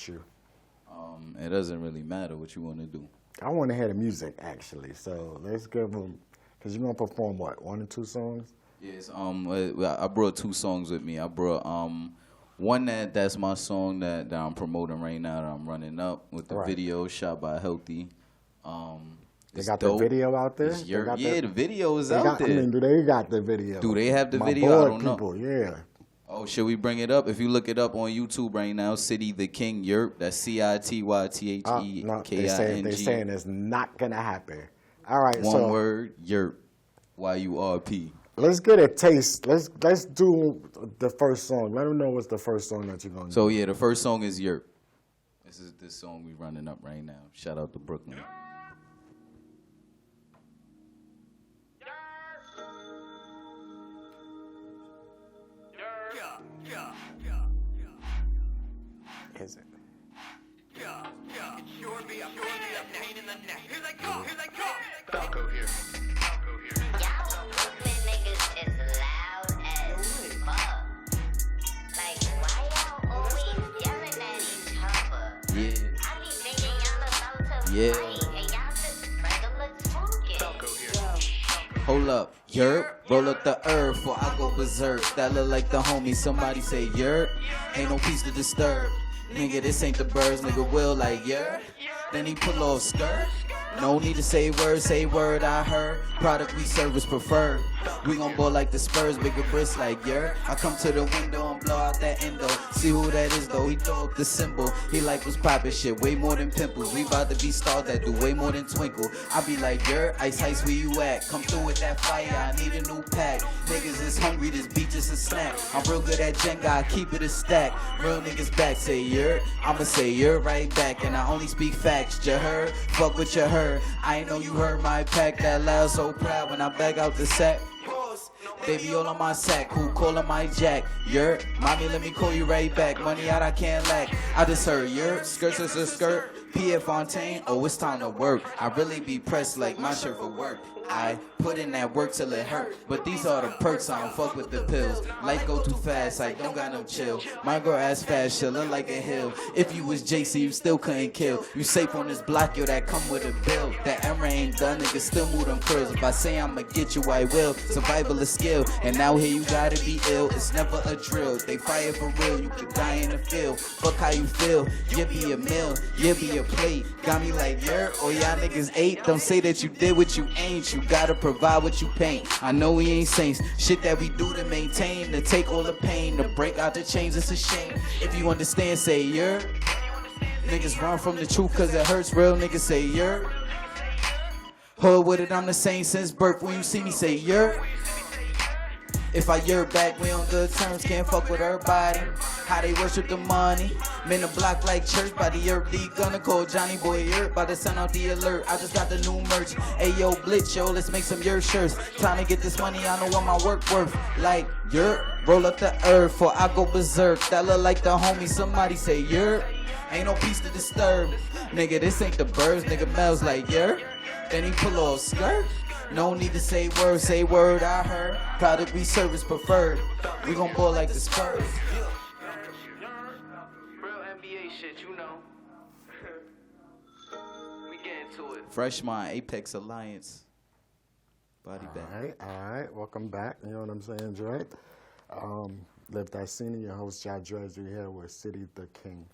you? It doesn't really matter what you want to do. I want to hear the music actually, so let's give them. Cause you're gonna perform what, 1 or 2 songs? Yes. I brought 2 songs with me. I brought one that's my song that I'm promoting right now that I'm running up with the Right. video shot by Healthy. They It's got dope. the video out there. It's They got the video is they out got, I there. mean, do they got the video? Do they have the My video? I board don't know. people, yeah. Oh, should we bring it up? If you look it up on YouTube right now, CiTy the King Yerp. That's CiTy No, KING. they saying it's not gonna happen. All right, One so word, Yerp. YURP. let's get a taste. Let's do the first song. Let them know what's the first song that you're gonna So do. yeah, the first song is Yerp. This is this song we running up right now. Shout out to Brooklyn. Is it? Falco here. Falco here. Y'all Brooklyn niggas is loud as fuck. Like, why y'all always yelling at each other? Yeah. I be thinking y'all about to Yeah. fight, and y'all just regular talking. Falco here. Hold up, Yerp. Roll up the herb before I go berserk. That look like the homie. Somebody say Yerp. Ain't no peace to disturb. Nigga, this ain't the birds. Nigga will like Yerp. Then he pull off skirt. No need to say word, I heard. Product we service preferred. We gon' ball like the Spurs, bigger bricks like Yerp. I come to the window and blow out that endo. See who that is though, he throw up the symbol. He like what's poppin' shit, way more than pimples. We bout to be stars that do way more than twinkle. I be like, Yerp, ice, where you at? Come through with that fire, I need a new pack. Niggas is hungry, this beat just a snack. I'm real good at Jenga, I keep it a stack. Real niggas back, say Yerp. I'ma say Yerp right back, and I only speak facts, ya heard? Fuck what you heard. I ain't know you heard my pack that loud, so proud when I back out the sack. Baby all on my sack, who callin' my jack? Yerp, mommy let me call you right back. Money out I can't lack. I just heard Yerp, skirt is a skirt. Pierre Fontaine, oh it's time to work. I really be pressed like my shirt for work. I put in that work till it hurt, but these are the perks. I don't fuck with the pills. Life go too fast, I don't got no chill. My girl ass fast, chillin' like a hill. If you was JC, you still couldn't kill. You safe on this block, yo, that come with a bill. That error ain't done, niggas still move them curls. If I say I'ma get you, I will. Survival is skill, and now here you gotta be ill. It's never a drill, they fire for real. You could die in the field. Fuck how you feel. You be a meal, you be a plate. Got me like Yerp, oh y'all niggas ate. Don't say that you did what you ain't. You gotta provide what you paint. I know we ain't saints. Shit that we do to maintain, to take all the pain, to break out the chains. It's a shame. If you understand, say Yerp. Niggas run from the truth cause it hurts. Real niggas say Yerp. Hood with it, I'm the same since birth. When you see me say Yerp. If I Yerp back, we on good terms. Can't fuck with everybody. How they worship the money. Men a block like church by the Yerp D. Gonna call Johnny Boy Yerp by the send out the alert. I just got the new merch. Hey yo, Blitz, yo, let's make some Yerp shirts. Time to get this money, I know what my work worth. Like Yerp, roll up the earth before I go berserk. That look like the homie, somebody say Yerp. Ain't no peace to disturb. Nigga, this ain't the birds, nigga Mel's like Yerp. Then he pull off skirt. No need to say word, I heard. Product we service preferred. We gon' ball like the Spurs. Real NBA shit, you know. We get into it. Fresh Mind, Apex Alliance. Body back. All right, welcome back. You know what I'm saying, Dre? Live that SINY, your host, Jai Dredge, here with CiTy the King.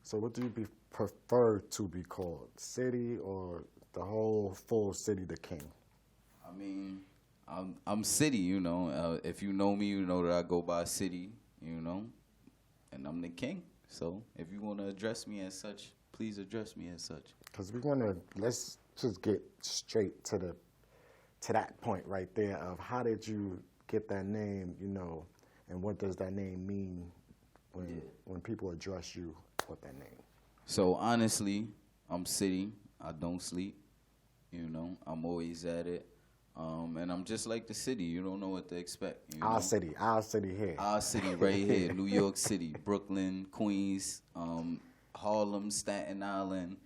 So what do you prefer to be called? CiTy or the whole full CiTy the King? I mean, I'm CiTy, you know. If you know me, you know that I go by CiTy, you know. And I'm the king. So if you want to address me as such, please address me as such. Because let's just get straight to that point right there of how did you get that name, you know, and what does that name mean when people address you with that name? So honestly, I'm CiTy. I don't sleep, you know. I'm always at it. And I'm just like the city. You don't know what to expect. You know? Our city here. Our city right here, New York City, Brooklyn, Queens, Harlem, Staten Island,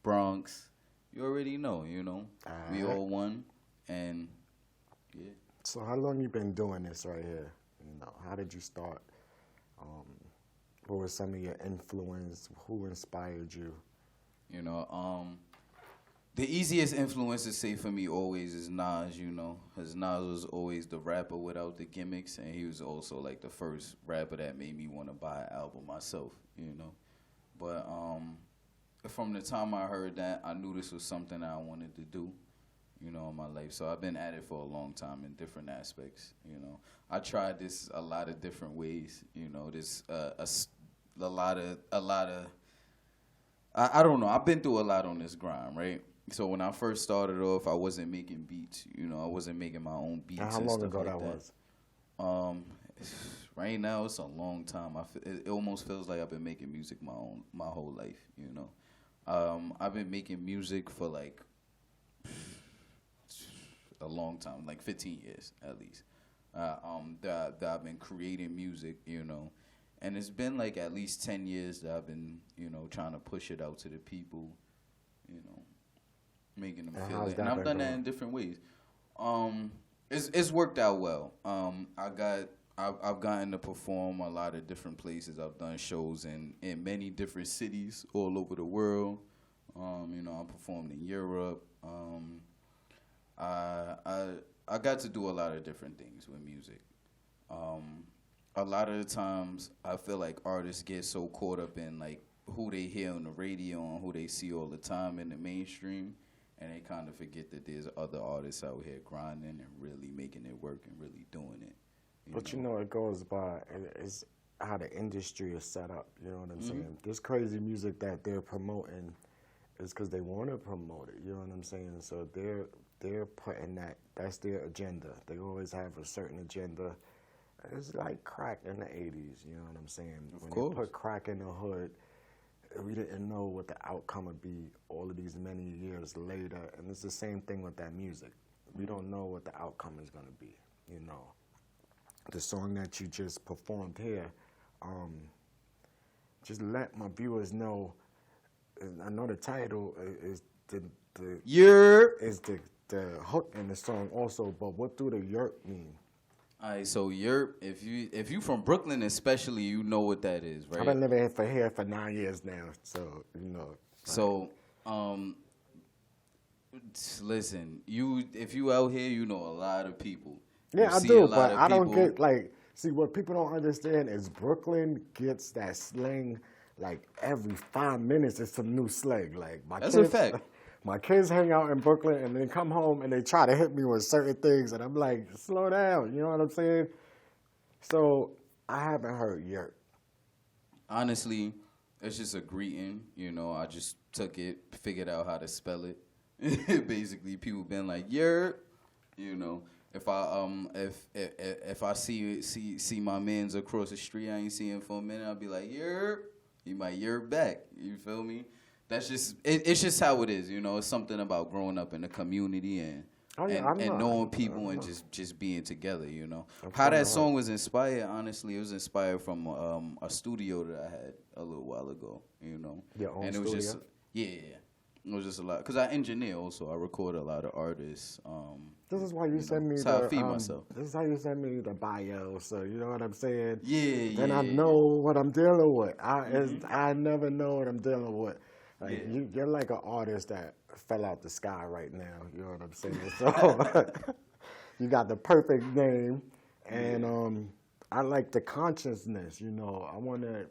Bronx. You already know, you know. We all one, and yeah. So how long you been doing this right here? You know, how did you start Who were some of your influence? Who inspired you? You know, the easiest influence to say for me always is Nas, you know, because Nas was always the rapper without the gimmicks, and he was also like the first rapper that made me want to buy an album myself, you know. But from the time I heard that, I knew this was something I wanted to do, you know, in my life. So I've been at it for a long time in different aspects, you know. I tried this a lot of different ways, you know. This a lot of I don't know. I've been through a lot on this grind, right? So when I first started off, I wasn't making beats. You know, I wasn't making my own beats. How and long stuff ago like that was? Right now, it's a long time. It almost feels like I've been making music my whole life. You know, I've been making music for like a long time, like 15 years at least. That I've been creating music. You know. And it's been like at least 10 years that I've been, you know, trying to push it out to the people, you know, making them feel it. And I've done that in different ways. It's worked out well. I've gotten to perform a lot of different places. I've done shows in many different cities all over the world. You know, I performed in Europe. I got to do a lot of different things with music. A lot of the times, I feel like artists get so caught up in like who they hear on the radio and who they see all the time in the mainstream, and they kind of forget that there's other artists out here grinding and really making it work and really doing it. But you know, it goes by, it's how the industry is set up, you know what I'm saying? This crazy music that they're promoting is because they want to promote it, you know what I'm saying? So they're putting that's their agenda. They always have a certain agenda. It's like crack in the 80s, you know what I'm saying? Of when course. They put crack in the hood, we didn't know what the outcome would be all of these many years later. And it's the same thing with that music. We don't know what the outcome is going to be, you know. The song that you just performed here, just let my viewers know, I know the title is the hook in the song also, but what do the yerp mean? All right, so Europe, if you from Brooklyn especially, you know what that is, right? I've been living here for 9 years now, so you know. So, listen, if you out here, you know a lot of people. Yeah, You I see do, a lot but of I don't people- get like. See, what people don't understand is Brooklyn gets that slang like every 5 minutes. It's some new slang. Like That's a fact. My kids hang out in Brooklyn and they come home and they try to hit me with certain things, and I'm like, slow down. You know what I'm saying? So I haven't heard yet. Honestly, it's just a greeting. You know, I just took it, figured out how to spell it. Basically, people been like yerp. You know, if I see my mans across the street, I ain't see him for a minute, I'll be like yerp. He might yerp back. You feel me? That's just it's just how it is, you know. It's something about growing up in the community and knowing people and just being together, you know. How that song was inspired, honestly, it was inspired from a studio that I had a little while ago, you know. Your own and it was studio? just it was just a lot because I engineer also. I record a lot of artists. This is why you send me that's how I feed myself. This is how you send me the bio, so you know what I'm saying? Yeah, I know what I'm dealing with. I never know what I'm dealing with. Like you're like an artist that fell out the sky right now. You know what I'm saying? So you got the perfect name, and I like the consciousness. You know, I want to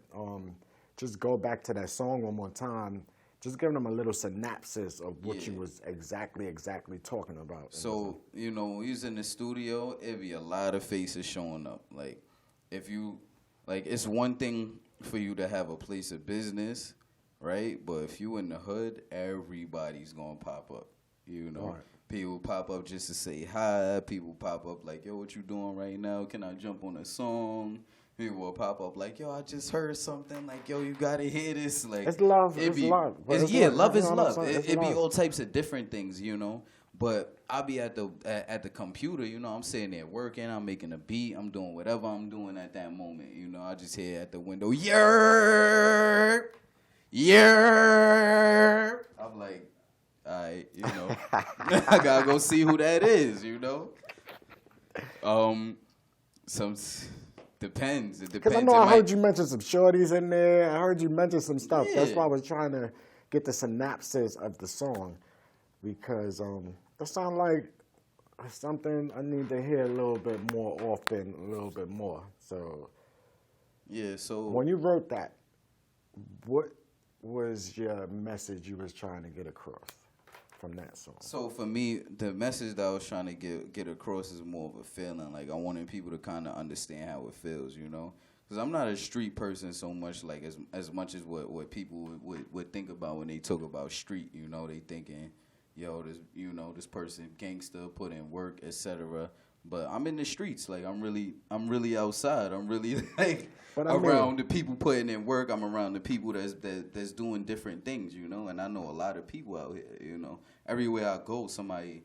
just go back to that song one more time. Just giving them a little synopsis of what you was exactly talking about. So, you know, when we was in the studio, it'd be a lot of faces showing up. Like, it's one thing for you to have a place of business, right? But if you in the hood, everybody's gonna pop up, you know? Right. People pop up just to say hi. People pop up like, yo, what you doing right now? Can I jump on a song? People will pop up like, yo, I just heard something. Like, yo, you gotta hear this. Like, It's love. It's love. But it's love. Love is You know what I'm love. saying? It's It be love. all types of different things, you know. But I'll be at the computer, you know. I'm sitting there working. I'm making a beat. I'm doing whatever I'm doing at that moment, you know. I just hear at the window, yerp, yerp. I'm like, all right, you know. I gotta go see who that is, you know. Depends. It Because depends. I know It I might- heard you mention some shorties in there. I heard you mention some stuff. That's Yeah. why I was trying to get the synopsis of the song, because that sounds like something I need to hear a little bit more often, a little bit more. So Yeah. So when you wrote that, what was your message you was trying to get across from that song? So for me, the message that I was trying to get across is more of a feeling. Like I wanted people to kind of understand how it feels, you know. Because I'm not a street person so much, like as much as what people would think about when they talk about street. You know, they thinking, yo, this person gangster, put in work, etc. But I'm in the streets. Like I'm really outside. I'm really like But I mean- around the people putting in work. I'm around the people that's doing different things, you know. And I know a lot of people out here, you know. Everywhere I go, somebody,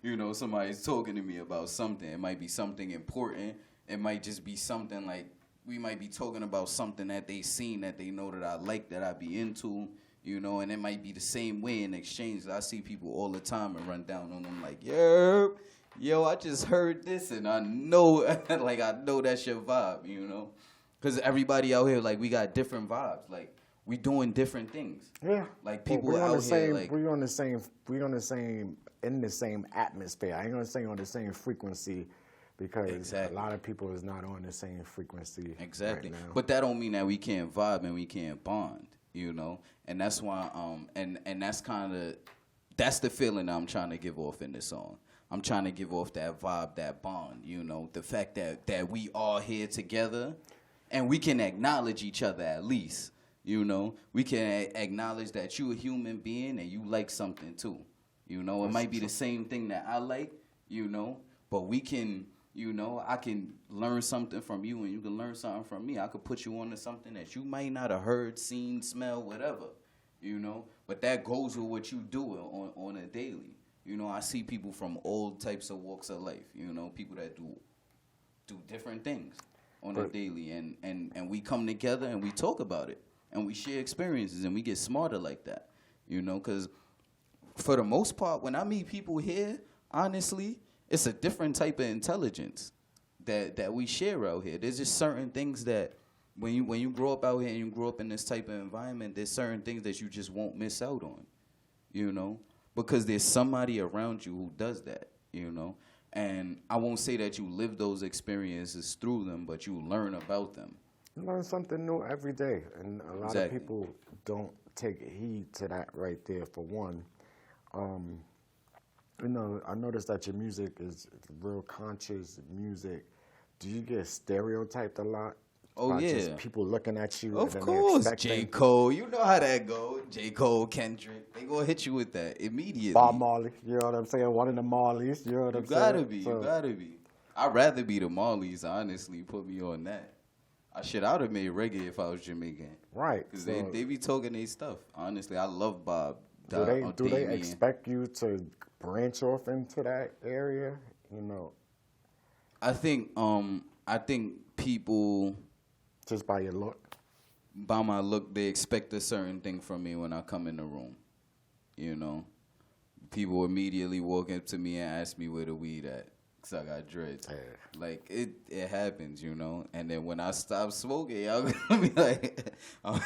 you know, somebody's talking to me about something. It might be something important. It might just be something like we might be talking about something that they seen that they know that I like, that I be into, you know. And it might be the same way in exchange. I see people all the time and run down on them like, yo, I just heard this and I know, like I know that's your vibe, you know. Because everybody out here, like we got different vibes. Like we doing different things. Yeah, Like but people we're on out the same. here, like We're on the same in the same atmosphere. I ain't gonna say on the same frequency, because Exactly. a lot of people is not on the same frequency. exactly. Right now. But that don't mean that we can't vibe and we can't bond, you know. And that's why, and that's the feeling I'm trying to give off in this song. I'm trying to give off that vibe, that bond, you know, the fact that we all here together, and we can acknowledge each other at least. You know, we can acknowledge that you a human being and you like something too. You know, it might be the same thing that I like, you know, but we can, you know, I can learn something from you and you can learn something from me. I could put you onto something that you might not have heard, seen, smell, whatever, you know, but that goes with what you do on a daily. You know, I see people from all types of walks of life, you know, people that do different things on a daily, and we come together and we talk about it. And we share experiences and we get smarter like that, you know, because for the most part, when I meet people here, honestly, it's a different type of intelligence that we share out here. There's just certain things that when you grow up out here and you grow up in this type of environment, there's certain things that you just won't miss out on, you know, because there's somebody around you who does that, you know. And I won't say that you live those experiences through them, but you learn about them. You learn something new every day, and a lot Exactly. of people don't take heed to that right there. For one, you know, I noticed that your music is real conscious music. Do you get stereotyped a lot? Oh, by yeah. just people looking at you. Of and then course, expecting J. Cole. You know how that go. J. Cole, Kendrick. They gonna hit you with that immediately. Bob Marley. You know what I'm saying? One of the Marleys. You know what You I'm saying? gotta be. So- You gotta be. I'd rather be the Marleys, honestly. Put me on that. I would have made reggae if I was Jamaican. Right. Because so they be talking their stuff. Honestly, I love Bob. do they Damien. expect you to branch off into that area? You know, I think people, just by your look. by my look, they expect a certain thing from me when I come in the room. You know, people immediately walk up to me and ask me where the weed at, cause I got dreads. Yeah. Like it happens, you know. And then when I stop smoking, y'all gonna be like, I'm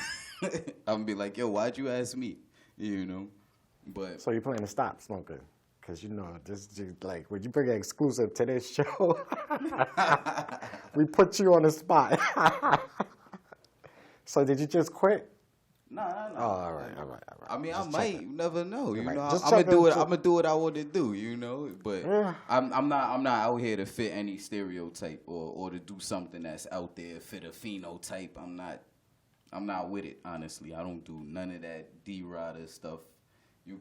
gonna be like, yo, why'd you ask me? You know, but So you plan to stop smoking? Because, you know, this just like, when you bring an exclusive to this show, we put you on the spot. So did you just quit? nah. Oh, all right. I mean, Just I might. checking. You never know. You Right. know, Just I'm gonna checking do it. too. I'm gonna do what I want to do. You know, but Yeah. I'm not out here to fit any stereotype or to do something that's out there fit a phenotype. I'm not with it. Honestly, I don't do none of that D-Rider stuff. You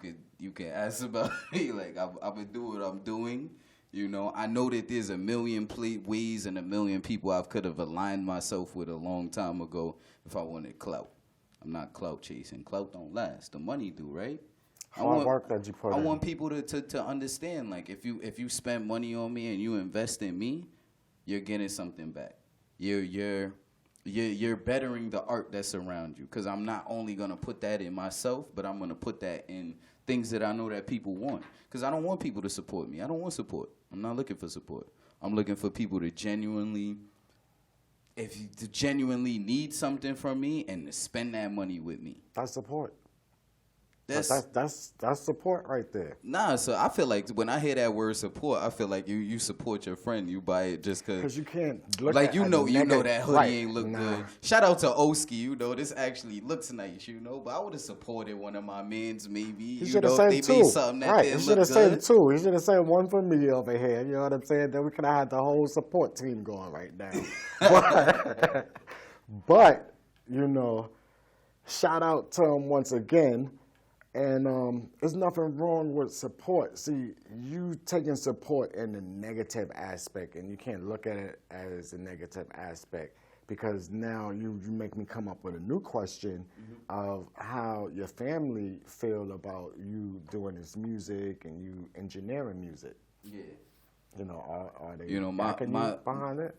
can ask about me. Like I'm gonna do what I'm doing. You know, I know that there's a million ways and a million people I could have aligned myself with a long time ago if I wanted clout. I'm not clout chasing. Clout don't last. The money do, right? Hard work that you put I in. want people to understand, like, if you spend money on me and you invest in me, you're getting something back. You're bettering the art that's around you. Because I'm not only gonna put that in myself, but I'm gonna put that in things that I know that people want. Because I don't want people to support me. I don't want support. I'm not looking for support. I'm looking for people to genuinely if you genuinely need something from me and to spend that money with me. That's support. That's That's support right there. nah. So I feel like when I hear that word support, I feel like you support your friend. You buy it just Because cause. you can't look Like at you it know negative. that hoodie Right. ain't look Nah. good. Shout out to Oski, this actually looks nice, but I would have supported one of my mans maybe. He You should know, have if said they made two. something that Right. He didn't should look have said good. two. He should have said one for me over here. You know what I'm saying? Then we could have had the whole support team going right now. but shout out to him once again. And there's nothing wrong with support. See, you taking support in the negative aspect, and you can't look at it as a negative aspect, because now you make me come up with a new question of how your family feel about you doing this music and you engineering music. Yeah. Are they backing my you behind it?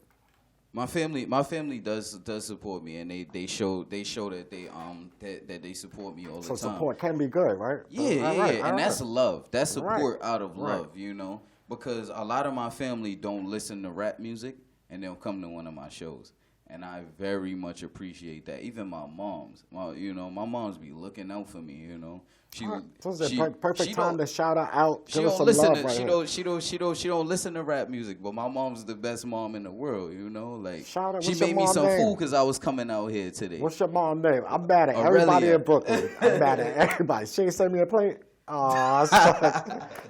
My family does support me, and they show that they support me all the So time. support can be good, right? Yeah, All right, and all that's right. love. That's support Right, out of right. love, because a lot of my family don't listen to rap music, and they'll come to one of my shows, and I very much appreciate that. Even my mom's, my moms be looking out for me, She, All right. So it's she- the perfect she time don't- to shout her out. She Give us don't some listen love to right here. she don't listen to rap music, but my mom's the best mom in the world, Like Shout out. she What's your made me mom some name? food because I was coming out here today. What's your mom's name? I'm mad at everybody Aurelia. in Brooklyn. I'm mad at everybody. She ain't send me a plate. Aw,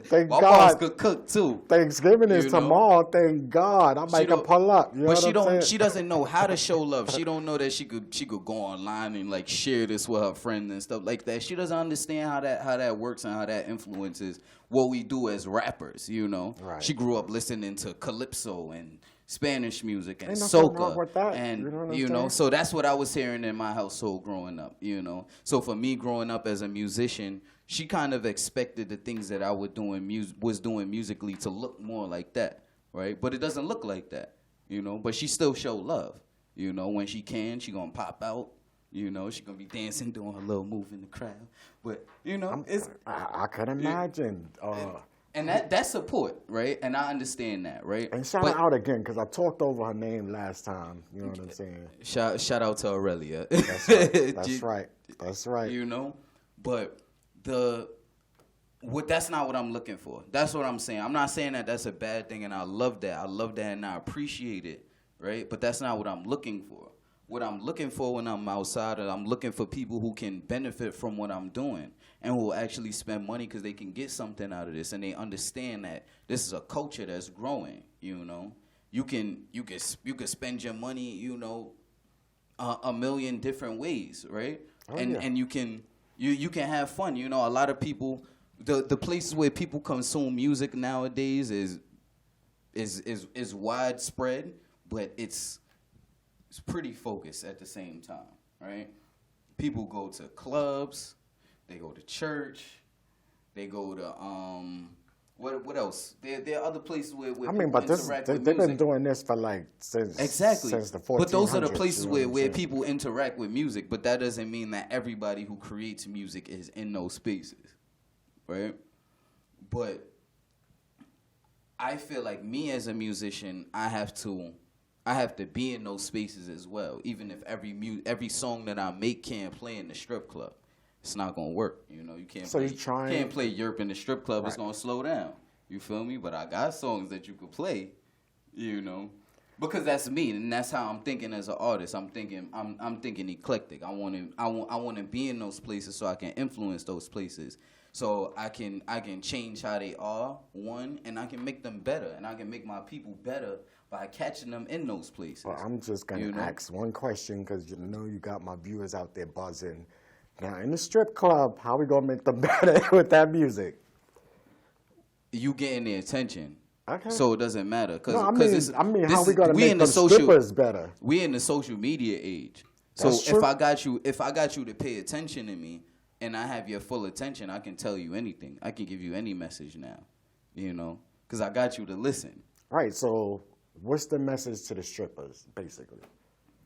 thank My mom's God. could cook too. Thanksgiving is You know? tomorrow. Thank God. I might can don't- pull up. You know But what she I'm don't. saying? She doesn't know how to show love. She don't know that she could go online and like share this with her friends and stuff like that. She doesn't understand how that works and how that influences what we do as rappers. Right. She grew up listening to calypso and Spanish music and Ain't nothing soca, wrong with that, and you know what I'm saying? so that's what I was hearing in my household growing up. So for me growing up as a musician, she kind of expected the things that I was doing musically to look more like that, right? But it doesn't look like that, But she still show love, When she can, she gonna pop out, she gonna be dancing, doing her little move in the crowd. But it's I can imagine. and that's support, right? And I understand that, right? And shout But- her out again, because I talked over her name last time. You know what I'm saying? Shout out to Aurelia. That's right. That's right. That's right. But that's not what I'm looking for. That's what I'm saying. I'm not saying that that's a bad thing, and I love that. I love that, and I appreciate it, right? But that's not what I'm looking for. What I'm looking for when I'm outside, I'm looking for people who can benefit from what I'm doing and who will actually spend money because they can get something out of this, and they understand that this is a culture that's growing. You can spend your money, a million different ways, right? Oh, and yeah. and you can have fun. A lot of people, the places where people consume music nowadays is widespread, but it's pretty focused at the same time, right? People go to clubs, they go to church, they go to what else? There are other places where I mean, people but this interact they've with been music. doing this for since the 1400s. But those are the places you know what I'm where saying? people interact with music. But that doesn't mean that everybody who creates music is in those spaces, right? But I feel like me as a musician, I have to be in those spaces as well. Even if every song that I make can't play in the strip club, it's not gonna work. You can't. So play, you trying- can't play Europe in the strip club. It's Right. gonna slow down. You feel me? But I got songs that you could play. Because that's me, and that's how I'm thinking as an artist. I'm thinking eclectic. I want to be in those places so I can influence those places. So I can change how they are, one, and I can make them better, and I can make my people better by catching them in those places. Well, I'm just gonna You know? ask one question, because you got my viewers out there buzzing. Now, in the strip club, how we gonna make them better with that music? You getting their attention. Okay. So it doesn't matter. Cause, No, I 'cause mean, how we gonna we make in them the social, strippers better? We in the social media age. So That's if true. I got you to pay attention to me, and I have your full attention, I can tell you anything. I can give you any message now, because I got you to listen. Right. So, what's the message to the strippers, basically?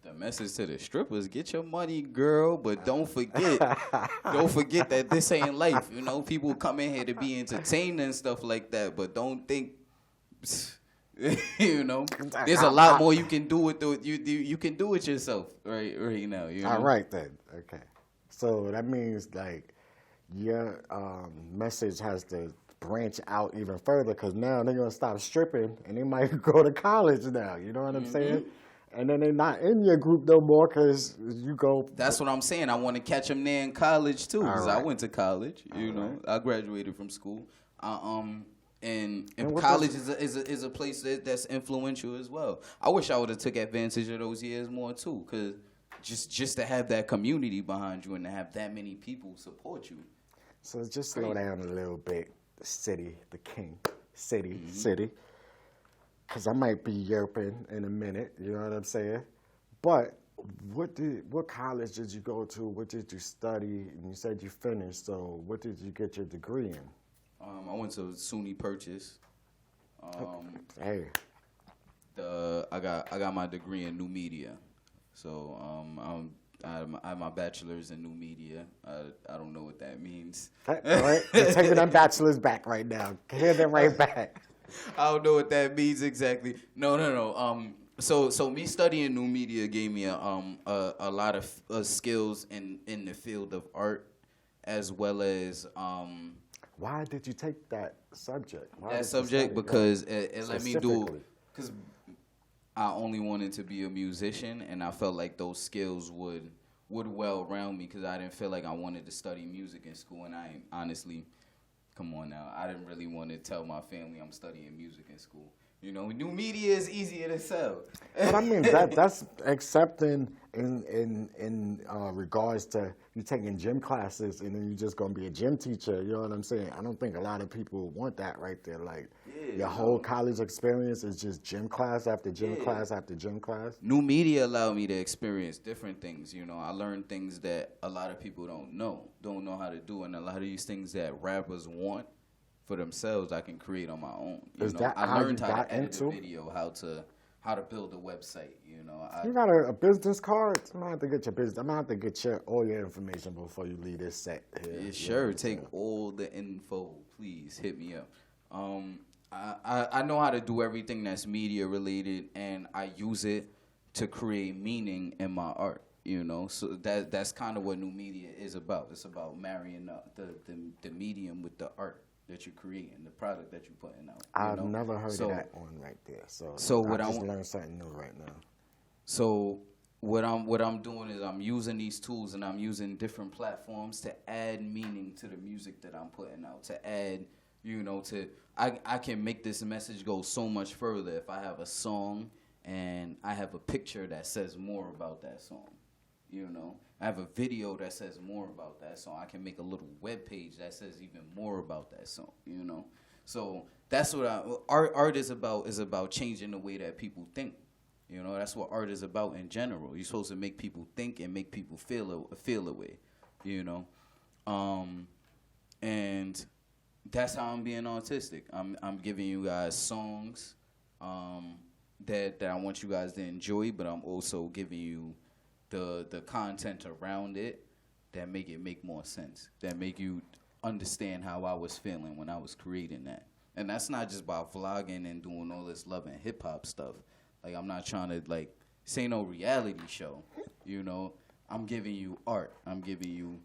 The message to the strippers: get your money, girl, but don't forget that this ain't life. People come in here to be entertained and stuff like that, but don't think You know, there's a lot more you can do with you can do it yourself right now. You know? All right then. Okay. So that means like your message has to branch out even further because now they're gonna stop stripping and they might go to college now. You know what I'm saying? And then they're not in your group no more because you go. That's what I'm saying. I want to catch them there in college too, because I right. went to college. You know, I graduated from school. And what college does- is a place that's influential as well. I wish I would have took advantage of those years more too, because just to have that community behind you and to have that many people support you. So just slow down a little bit. CiTy, the king. CiTy. Because I might be yerping in a minute, you know what I'm saying? But what college did you go to? What did you study? And you said you finished, so what did you get your degree in? I went to SINY Purchase. Hey, I got my degree in new media. So I have my bachelor's in new media. I don't know what that means. all right, you're taking that bachelor's back right now. Hand it right back. I don't know what that means exactly. No. So me studying new media gave me a lot of skills in the field of art, as well as Why did you take that subject? Why did that you subject study because it let me do specifically? because I only wanted to be a musician, and I felt like those skills would well round me because I didn't feel like I wanted to study music in school, and I honestly. Come on now. I didn't really want to tell my family I'm studying music in school. You know, new media is easier to sell. But I mean, that's accepting in regards to you taking gym classes and then you're just going to be a gym teacher. You know what I'm saying? I don't think a lot of people want that right there. Like, your whole college experience is just gym class after gym class after gym class. New media allowed me to experience different things. You know, I learned things that a lot of people don't know how to do. And a lot of these things that rappers want for themselves, I can create on my own. You Is know, that I how learned you how got to edit into? a video, how to build a website. You know, You got a business card? I'm going to have to get your business. I'm going to have to get all your information before you leave this set here. Yeah, You know sure. what I'm Take saying? all the info, please. Hit me up. I know how to do everything that's media related, and I use it to create meaning in my art. You know, so that's kind of what new media is about. It's about marrying the medium with the art that you're creating, the product that you're putting out. I've never heard of that one right there. So I what I just want- learned something new right now. So what I'm doing is I'm using these tools and I'm using different platforms to add meaning to the music that I'm putting out. To add, you know, I can make this message go so much further if I have a song and I have a picture that says more about that song. You know, I have a video that says more about that song. I can make a little web page that says even more about that song. You know, so that's what art is about. Is about changing the way that people think. You know, that's what art is about in general. You're supposed to make people think and make people feel a way. You know, and that's how I'm being artistic. I'm giving you guys songs that I want you guys to enjoy, but I'm also giving you the content around it that make it make more sense, that make you understand how I was feeling when I was creating that. And that's not just by vlogging and doing all this love and hip hop stuff. Like, I'm not trying to, like, this ain't no reality show, you know. I'm giving you art. I'm giving you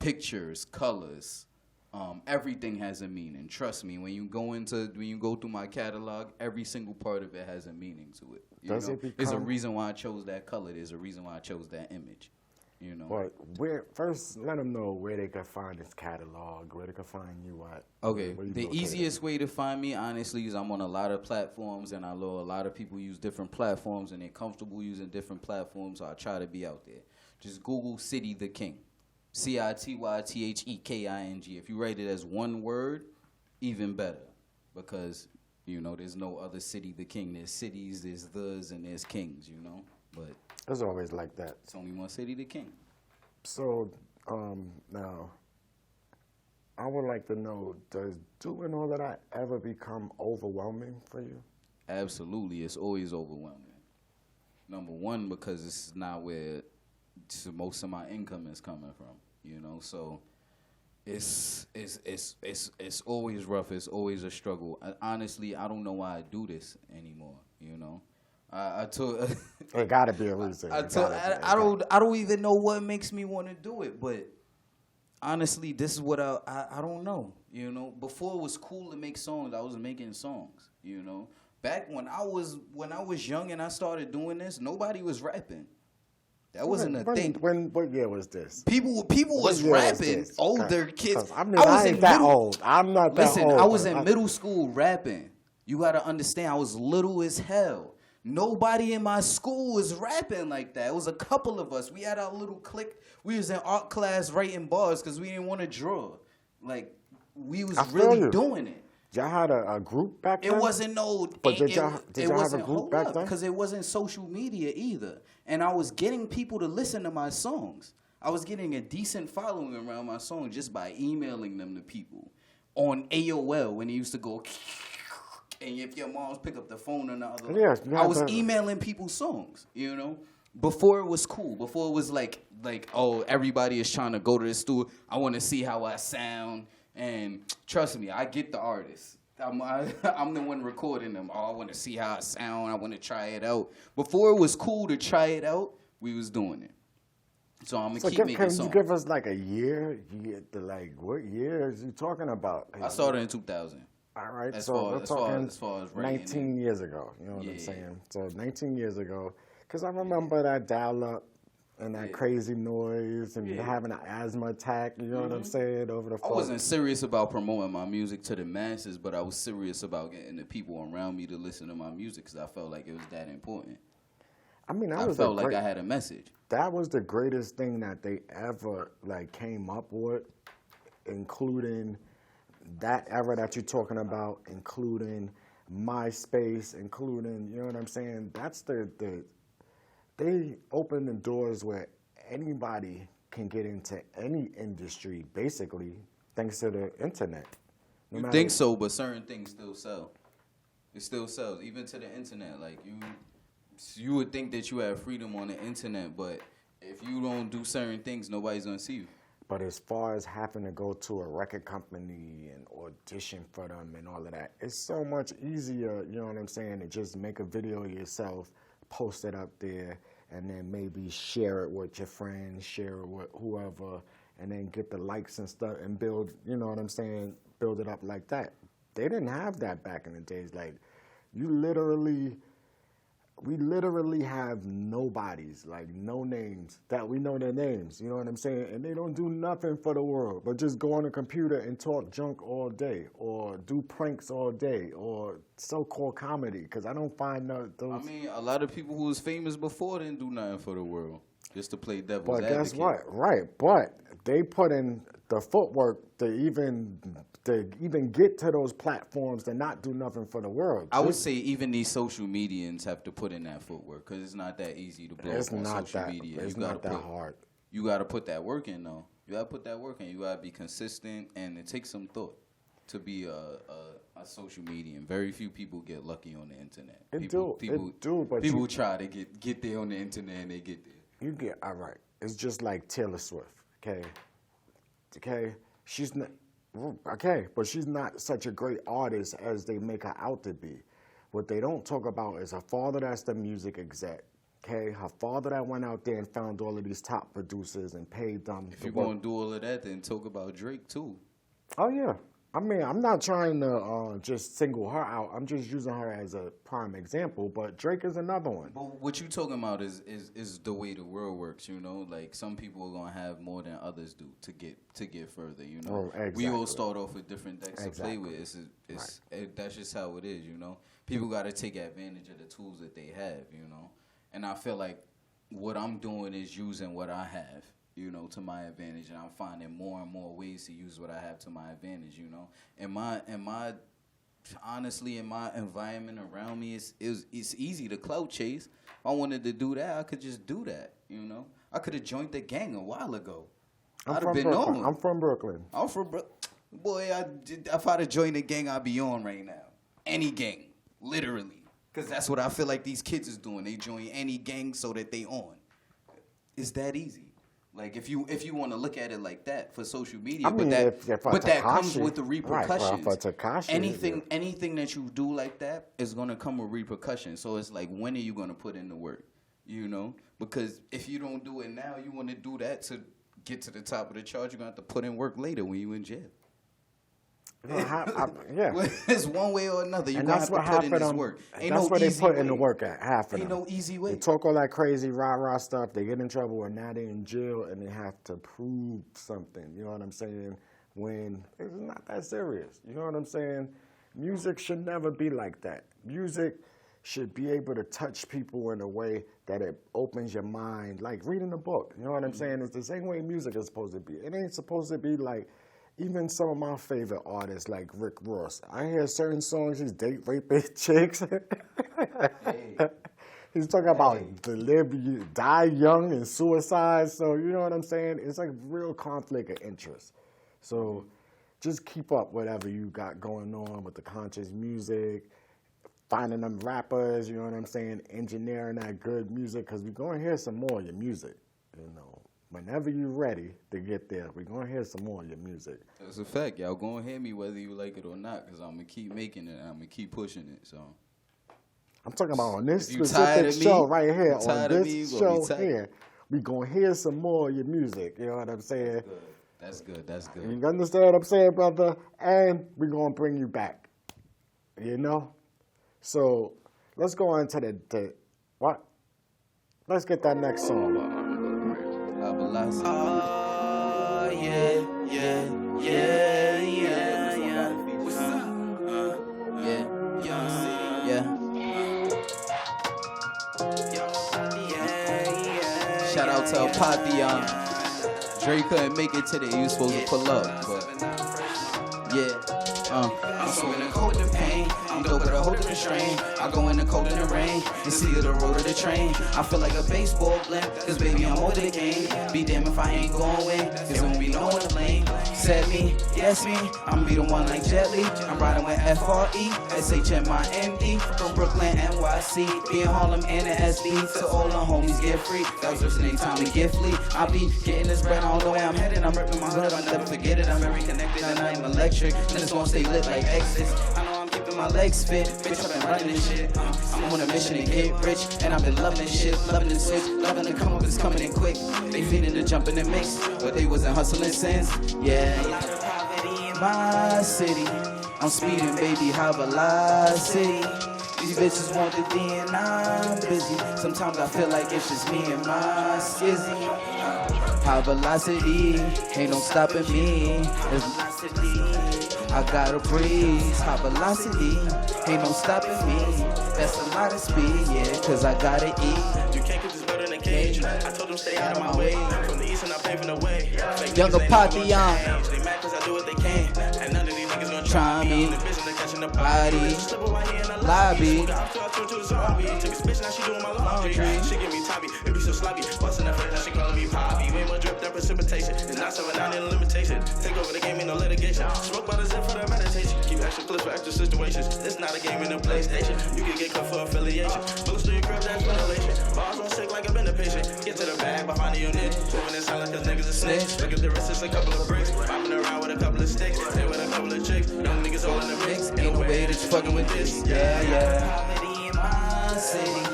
pictures, colors. Everything has a meaning. Trust me, when you go through my catalog, every single part of it has a meaning to it. Does it There's a become- reason why I chose that color. There's a reason why I chose that image. You know. But first, let them know where they can find this catalog, where they can find you at. Okay, where you the located. easiest way to find me, honestly, is I'm on a lot of platforms, and I know a lot of people use different platforms, and they're comfortable using different platforms, so I try to be out there. Just Google CiTy the KiNg. CiTyTheKing. If you write it as one word, even better, because, you know, there's no other CiTy the KiNg. There's cities, there's ThEs, and there's kings, you know, but It's always like that. it's only one CiTy the KiNg. So, now, I would like to know, does doing all of that ever become overwhelming for you? Absolutely, it's always overwhelming. Number one, because this is not where most of my income is coming from, you know. So it's it's always rough. It's always a struggle. Honestly, I don't know why I do this anymore. You know, I told It gotta be a reason. I don't even know what makes me want to do it, but honestly, this is what I don't know. You know, before it was cool to make songs, I was making songs. You know, back when I was young and I started doing this, nobody was rapping. That wasn't a thing. What year was this? People was year was rapping. this? Older kids. I mean, I ain't that old. I'm not that Listen, old. I was in middle school rapping. You gotta understand, I was little as hell. Nobody in my school was rapping like that. It was a couple of us. We had our little clique. We was in art class writing bars because we didn't want to draw. Like, we was really doing it. Y'all had a group back then? It wasn't no. But did y'all have a group back then? Because it wasn't social media either. And I was getting people to listen to my songs. I was getting a decent following around my songs just by emailing them to people. On AOL, when it used to go, and if your moms pick up the phone or the other, yes, I was emailing people songs, you know? Before it was cool. Before it was like, oh, everybody is trying to go to the studio. I want to see how I sound. And trust me, I get the artist. I'm the one recording them. Oh, I want to see how I sound. I want to try it out. Before it was cool to try it out, we was doing it. So I'm going to keep making songs. Can you give us like a year? What year is you talking about? I started in 2000. All right, as so far as 19 years ago. You know what I'm saying? So 19 years ago, because I remember that dial-up and that crazy noise and having an asthma attack, you know what I'm saying, over the phone. I wasn't serious about promoting my music to the masses, but I was serious about getting the people around me to listen to my music because I felt like it was that important. I mean, I felt like I had a message. That was the greatest thing that they ever came up with, including that era that you're talking about, including MySpace, including, you know what I'm saying? That's they opened the doors where anybody can get into any industry, basically, thanks to the internet. You think so, but certain things still sell. It still sells, even to the internet. Like, you would think that you have freedom on the internet, but if you don't do certain things, nobody's going to see you. But as far as having to go to a record company and audition for them and all of that, it's so much easier, you know what I'm saying, to just make a video yourself, post it up there, and then maybe share it with your friends, share it with whoever, and then get the likes and stuff and build, you know what I'm saying, build it up like that. They didn't have that back in the days. Like, we literally have nobodies, like no names, that we know their names, you know what I'm saying? And they don't do nothing for the world, but just go on a computer and talk junk all day, or do pranks all day, or so-called comedy, because I don't find those... I mean, a lot of people who was famous before didn't do nothing for the world, just to play devil's advocate. But guess what? Right, but they put in the footwork to even get to those platforms to not do nothing for the world. I would say even these social medians have to put in that footwork because it's not that easy to blow up on social media. It's not that hard. You got to put that work in, though. You got to put that work in. You got to be consistent, and it takes some thought to be a social median. Very few people get lucky on the internet. People try to get there on the internet, and they get there. All right. It's just like Taylor Swift, okay? She's not... Okay, but she's not such a great artist as they make her out to be. What they don't talk about is her father that's the music exec, okay? Her father that went out there and found all of these top producers and paid them. If you're going to do all of that, then talk about Drake, too. Oh, yeah. I mean, I'm not trying to just single her out. I'm just using her as a prime example, but Drake is another one. But what you talking about is the way the world works, you know? Like, some people are going to have more than others do to get further, you know? Oh, exactly. We all start off with different decks to play with. That's just how it is, you know? People got to take advantage of the tools that they have, you know? And I feel like what I'm doing is using what I have, you know, to my advantage, and I'm finding more and more ways to use what I have to my advantage, you know. Honestly, in my environment around me, it's easy to clout chase. If I wanted to do that, I could just do that, you know. I could have joined the gang a while ago. I'd have been known. I'm from Brooklyn. I'm from Brooklyn. Boy, if I'd have joined the gang, I'd be on right now. Any gang, literally. Because that's what I feel like these kids is doing. They join any gang so that they on. It's that easy. Like if you want to look at it like that for social media, I mean, if but that comes Tekashi- with the right, well, repercussions. for Tekashi, Anything that you do like that is gonna come with repercussions. So it's like, when are you gonna put in the work? You know, because if you don't do it now, you want to do that to get to the top of the chart. You're gonna have to put in work later when you in jail. Yeah. It's one way or another. You're And gonna that's have what to put in happened this on. work. Ain't That's no where they easy put in the way. work at half of Ain't them. no easy They way. talk all that crazy rah stuff. They get in trouble, and now they're in jail, and they have to prove something. You know what I'm saying? When it's not that serious. You know what I'm saying? Music should never be like that. Music should be able to touch people in a way that it opens your mind, like reading a book. You know what I'm saying? It's the same way music is supposed to be. It ain't supposed to be like, even some of my favorite artists, like Rick Ross. I hear certain songs, he's date raping chicks. He's talking about die young and suicide. So, you know what I'm saying? It's like real conflict of interest. So just keep up whatever you got going on with the conscious music, finding them rappers, you know what I'm saying, engineering that good music, because we're going to hear some more of your music, you know. Whenever you're ready to get there, we're going to hear some more of your music. That's a fact. Y'all going to hear me whether you like it or not, because I'm going to keep making it and I'm going to keep pushing it. So I'm talking about on this If you tired specific of me, show right here, you on tired of me, this you gonna show be tired. here, we're going to hear some more of your music, you know what I'm saying? that's good. That's good. You understand what I'm saying, brother? And we're going to bring you back, you know? So let's go on to the what? Let's get that next song. Velocity. Oh, yeah, yeah, yeah, yeah, yeah. What's up? Yeah. Shout out to Apatheon. Dre couldn't make it today. He was supposed to pull up, but yeah. I'm so in the cold and pain. I'm dope with a hold of the strain. I go in the cold and the rain and see the road of the train. I feel like a baseball blimp, cause baby I'm over the game. Be damn if I ain't going win, cause there won't be no one to blame. Said me, yes me, I'ma be the one like Jet Li. I'm riding with FRE, SHMIND, from Brooklyn, NYC. Be in Harlem and the SD, so all the homies get free. That was listening time to get fleet. I be getting this bread, I don't know where I'm headed. I'm ripping my hood, I'll never forget it. I'm very connected and I am electric, and it's gonna stay lit like Exes. I know I'm keeping my legs fit, bitch, I've been running this shit. I'm on a mission to get rich, and I've been loving this shit, loving the switch, loving the come up, it's coming in quick. They feeding the jump in the mix, but they wasn't hustling since. Yeah. Poverty in my city, I'm speeding, baby, high velocity. These bitches want the D and I'm busy. Sometimes I feel like it's just me and my skizzy. High velocity, ain't no stopping me. I gotta breathe. High velocity, ain't no stopping me. That's a lot of speed, yeah, cause I gotta eat. You can't keep this bird in a cage. I told them stay out of my way. From the east and I'm paving the way. Fake Younger niggas ain't know Patheon. my age. They mad cause I do what they can. And none of these niggas gonna try me. In the business of catching the body. Slip away here in the Lobby. Got up to a zombie. Took a bitch, now she doing my laundry. She give me toppy. It be so sloppy. Bustin' that face, now she calling me poppy. Way more drip than precipitation. It's not 7-9 in limitation. Take over the game in no litigation. Smoke by the zip for the meditation. Keep extra clips for extra situations. It's not a game in a PlayStation. You can get cut for affiliation. Bullets through your crib, that's ventilation. Bars on sick like I've been a patient. Get to the bag behind the unit. Moving in silence cause niggas a snitch. Look at the wrist, it's a couple of bricks. Bopping around with a couple of sticks. Stay with a couple of chicks. Young niggas all in the mix. Ain't no way that you fucking with this. Yeah. Poverty in my city,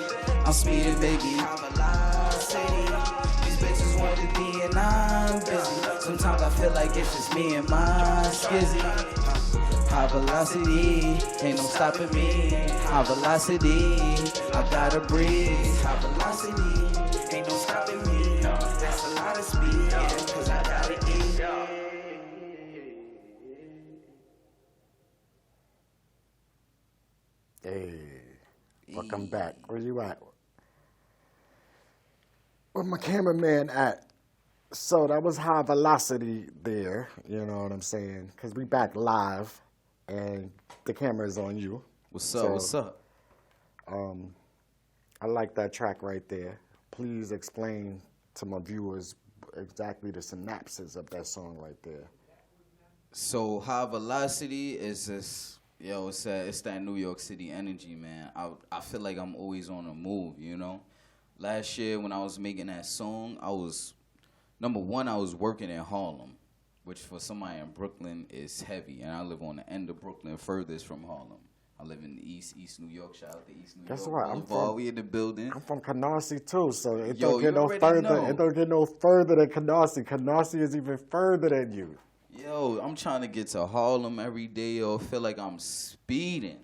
I'm speeding, baby. High velocity. These bitches want the D and I'm busy. Sometimes I feel like it's just me and my skizzy. High velocity, ain't no stopping me. High velocity, I gotta breathe. High velocity, ain't no stopping me. That's a lot of speed, yeah, cause I gotta eat. Hey, welcome back. Where you at? Where my cameraman at? So that was high velocity there, you know what I'm saying? Because we back live, and the camera is on you. What's up? So, What's up? I like that track right there. Please explain to my viewers exactly the synopsis of that song right there. So high velocity is just, yo, it's that New York City energy, man. I feel like I'm always on the move, you know. Last year when I was making that song, I was number one, I was working in Harlem, which for somebody in Brooklyn is heavy, and I live on the end of Brooklyn, furthest from Harlem. I live in the East New York. Shout out to East New Guess York what? I'm Boulevard. from- We in the building. I'm from Canarsie too, so it Yo, don't get you no already further. know. It don't get no further than Canarsie. Canarsie is even further than you. Yo, I'm trying to get to Harlem every day, yo. Feel like I'm speeding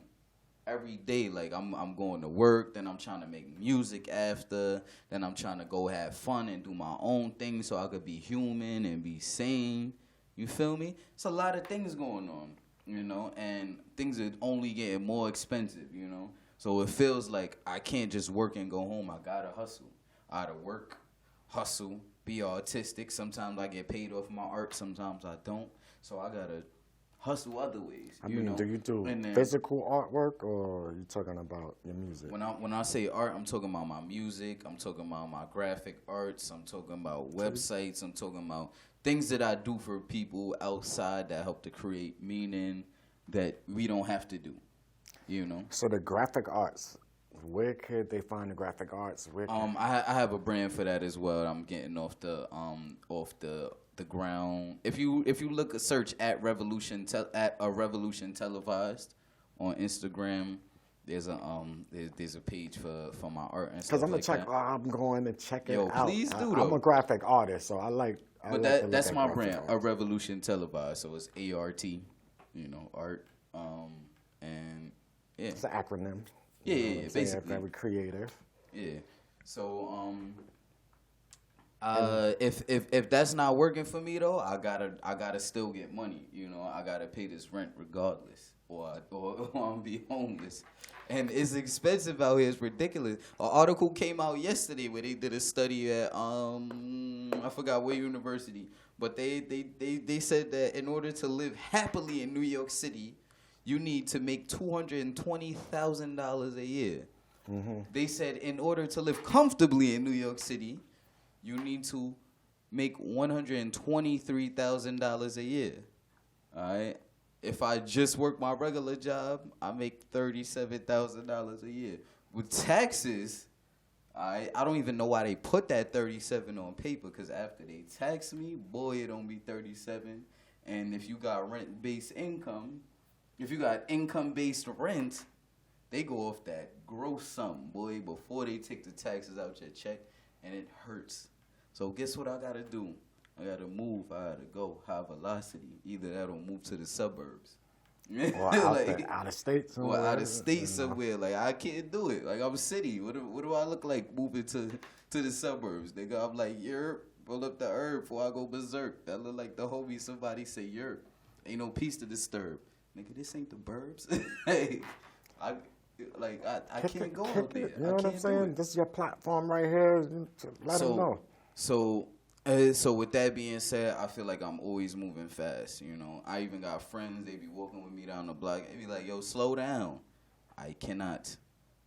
every day. Like I'm going to work, then I'm trying to make music after, then I'm trying to go have fun and do my own thing so I could be human and be sane. You feel me? It's a lot of things going on, you know, and things are only getting more expensive, you know. So it feels like I can't just work and go home. I gotta hustle. I gotta work, hustle, be artistic. Sometimes I get paid off my art, sometimes I don't. So I gotta hustle other ways. I mean, know? do you do And then physical artwork, or are you talking about your music? when I say art, I'm talking about my music. I'm talking about my graphic arts. I'm talking about websites. I'm talking about things that I do for people outside that help to create meaning that we don't have to do. You know. So the graphic arts, where could they find the graphic arts? Where can, I have a brand for that as well. I'm getting off the ground. If you look search at Revolution Televised on Instagram, there's a page for my art and stuff Because I'm gonna like check. that. I'm going to check it Yo, out. please do, I'm though. a graphic artist, so I like. But like to look that's at my graphic brand, a arts. Revolution Televised. So it's ART, you know, art, and yeah, It's an acronym. Yeah, You know yeah, what I'm saying? basically. Very creative. yeah. So if that's not working for me though, I gotta still get money. You know, I gotta pay this rent regardless, or I'm be homeless. And it's expensive out here. It's ridiculous. An article came out yesterday where they did a study at I forgot what university, but they said that in order to live happily in New York City, you need to make $220,000 a year. They said in order to live comfortably in New York City, you need to make $123,000 a year. All right. If I just work my regular job, I make $37,000 a year. With taxes, I don't even know why they put that 37 on paper, because after they tax me, boy, it don't be 37. And if you got rent-based income, if you got income-based rent, they go off that gross sum, boy, before they take the taxes out your check, and it hurts. So guess what I gotta do? I gotta move. I gotta go high velocity. Either that or move to the suburbs. Or out of state Or somewhere. out of state somewhere. Like, I can't do it. Like, I'm city. What do I look like moving to the suburbs? Nigga, I'm like, yerp, roll up the herb before I go berserk. That look like the homie somebody say yerp. Ain't no peace to disturb. Nigga, this ain't the burbs. Hey, I can't go out there. You know what I'm saying? This is your platform right here. Let them know. So with that being said, I feel like I'm always moving fast. You know, I even got friends. They be walking with me down the block. They be like, "Yo, slow down." I cannot.